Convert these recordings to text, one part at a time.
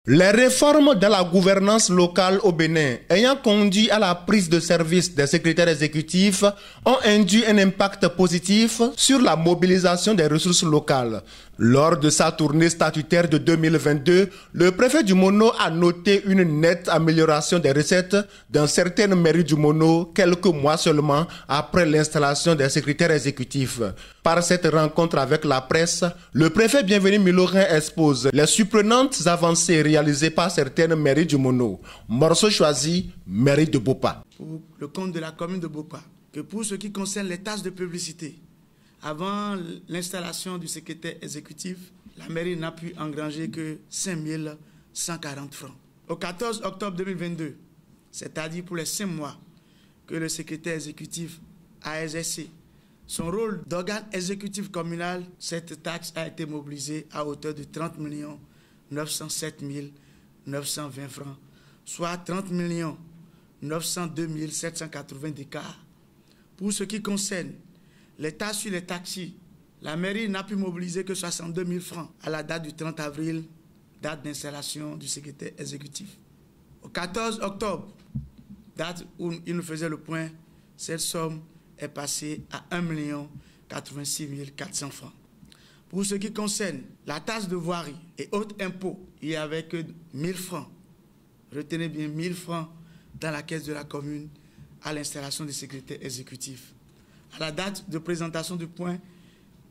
Les réformes de la gouvernance locale au Bénin ayant conduit à la prise de service des secrétaires exécutifs ont induit un impact positif sur la mobilisation des ressources locales. Lors de sa tournée statutaire de 2022, le préfet du Mono a noté une nette amélioration des recettes dans certaines mairies du Mono quelques mois seulement après l'installation des secrétaires exécutifs. Par cette rencontre avec la presse, le préfet Bienvenu Milorin expose les surprenantes avancées réalisées par certaines mairies du Mono. Morceau choisi, mairie de Bopa. Pour le compte de la commune de Bopa, que pour ce qui concerne les tâches de publicité, avant l'installation du secrétaire exécutif, la mairie n'a pu engranger que 5 140 francs. Au 14 octobre 2022, c'est-à-dire pour les 5 mois que le secrétaire exécutif a exercé son rôle d'organe exécutif communal, cette taxe a été mobilisée à hauteur de 30 907 920 francs, soit 30 902 780 d'écart. Pour ce qui concerne les taxes sur les taxis, la mairie n'a pu mobiliser que 62 000 francs à la date du 30 avril, date d'installation du secrétaire exécutif. Au 14 octobre, date où il nous faisait le point, cette somme est passée à 1 86 400 francs. Pour ce qui concerne la taxe de voirie et autres impôts, il n'y avait que 1 000 francs. Retenez bien 1 000 francs dans la caisse de la commune à l'installation du secrétaire exécutif. À la date de présentation du point,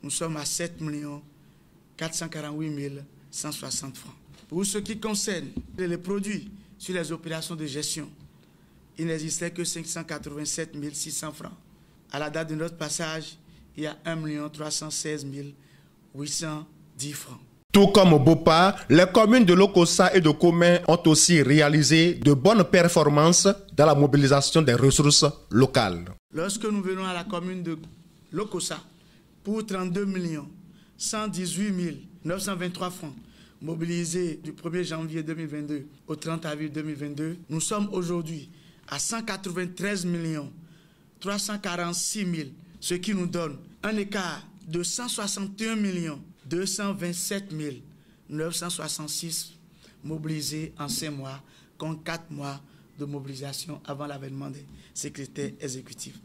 nous sommes à 7 448 160 francs. Pour ce qui concerne les produits sur les opérations de gestion, il n'existait que 587 600 francs. À la date de notre passage, il y a 1 316 810 francs. Tout comme Bopa, les communes de Lokossa et de Komé ont aussi réalisé de bonnes performances dans la mobilisation des ressources locales. Lorsque nous venons à la commune de Lokossa, pour 32 118 923 francs mobilisés du 1er janvier 2022 au 30 avril 2022, nous sommes aujourd'hui à 193 346 000, ce qui nous donne un écart de 161 227 966 mobilisés en 5 mois, contre 4 mois de mobilisation avant l'avènement des secrétaires exécutifs.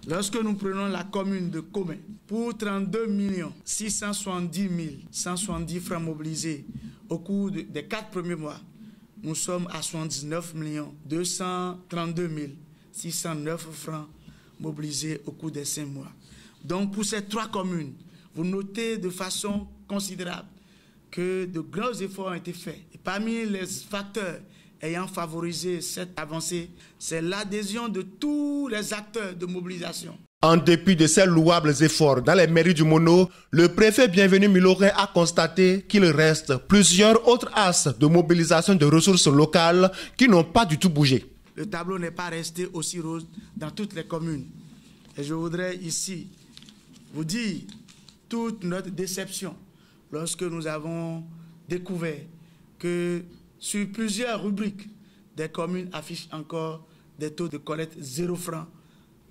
Lorsque nous prenons la commune de Komé, pour 32 670 170 francs mobilisés au cours des 4 premiers mois, nous sommes à 79 232 609 francs mobilisés au cours des 5 mois. Donc pour ces 3 communes, vous notez de façon considérable que de grands efforts ont été faits. Et parmi les facteurs ayant favorisé cette avancée, c'est l'adhésion de tous les acteurs de mobilisation. En dépit de ces louables efforts dans les mairies du Mono, le préfet Bienvenu Milorin a constaté qu'il reste plusieurs autres axes de mobilisation de ressources locales qui n'ont pas du tout bougé. Le tableau n'est pas resté aussi rose dans toutes les communes. Et je voudrais ici vous dire toute notre déception lorsque nous avons découvert que sur plusieurs rubriques, des communes affichent encore des taux de collecte 0 francs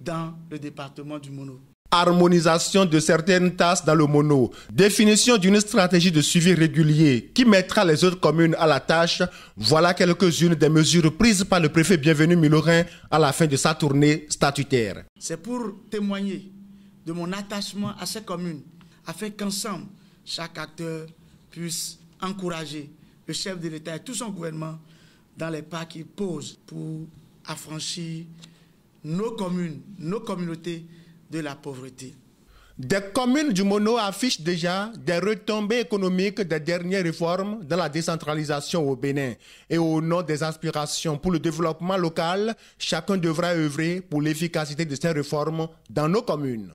dans le département du Mono. Harmonisation de certaines tâches dans le Mono, définition d'une stratégie de suivi régulier qui mettra les autres communes à la tâche, voilà quelques-unes des mesures prises par le préfet Bienvenu Milorin à la fin de sa tournée statutaire. C'est pour témoigner de mon attachement à ces communes, afin qu'ensemble, chaque acteur puisse encourager le chef de l'État et tout son gouvernement dans les pas qu'il pose pour affranchir nos communes, nos communautés de la pauvreté. Des communes du Mono affichent déjà des retombées économiques des dernières réformes dans la décentralisation au Bénin. Et au nom des aspirations pour le développement local, chacun devra œuvrer pour l'efficacité de ces réformes dans nos communes.